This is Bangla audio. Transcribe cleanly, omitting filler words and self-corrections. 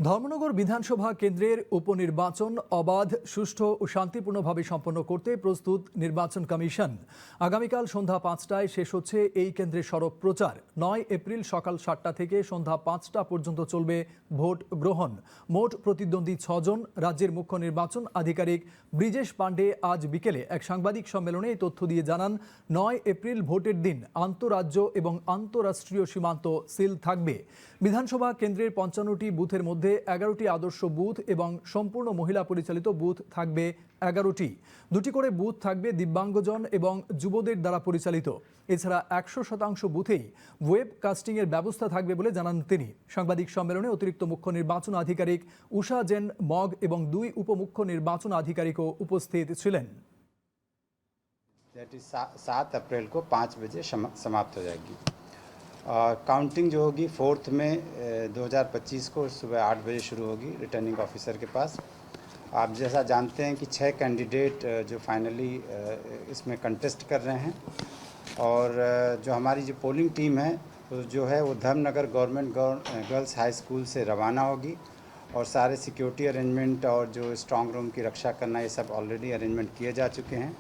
ধর্মনগর বিধানসভা কেন্দ্রের উপনির্বাচন অবাধ, সুষ্ঠু ও শান্তিপূর্ণভাবে সম্পন্ন করতে প্রস্তুত নির্বাচন কমিশন। আগামীকাল সন্ধ্যা 5টায় শেষ হচ্ছে এই কেন্দ্রের সড়ক প্রচার। 9 এপ্রিল সকাল 7টা থেকে সন্ধ্যা 5টা পর্যন্ত চলবে ভোট গ্রহণ। মোট প্রতিদ্বন্দ্বী 6 জন। রাজ্যের মুখ্য নির্বাচন আধিকারিক ব্রিজেশ পাণ্ডে আজ বিকেলে এক সাংবাদিক সম্মেলনে এই তথ্য দিয়ে জানান, 9 এপ্রিল ভোটের দিন আন্তঃরাজ্য এবং আন্তঃরাষ্ট্রীয় সীমান্ত সিল থাকবে। বিধানসভা কেন্দ্রের 55টি বুথের মধ্যে 11টি আদর্শ বুথ এবং সম্পূর্ণ মহিলা পরিচালিত বুথ থাকবে 11টি। 2টি করে বুথ থাকবে দিব্যাঙ্গজন এবং যুবদের দ্বারা পরিচালিত। এছাড়া 100% বুথেই ওয়েব কাস্টিংয়ের ব্যবস্থা থাকবে বলে জানান তিনি। সাংবাদিক সম্মেলনে অতিরিক্ত মুখ্য নির্বাচন আধিকারিক উষা জেন মগ এবং 2 উপমুখ্য নির্বাচন আধিকারিকও উপস্থিত ছিলেন। 7 अप्रैल को 5 बजे समाप्त हो जाएगी और काउंटिंग जो होगी 4 मई 2025 को सुबह 8 बजे शुरू होगी रिटर्निंग ऑफिसर के पास। आप जैसा जानते हैं कि 6 कैंडिडेट जो फाइनली इसमें कंटेस्ट कर रहे हैं और जो हमारी जो पोलिंग टीम है जो है वो Dharmanagar government girls high school से रवाना होगी और सारे सिक्योरिटी अरेंजमेंट और जो स्ट्रांग रूम की रक्षा करना ये सब ऑलरेडी अरेंजमेंट किए जा चुके हैं।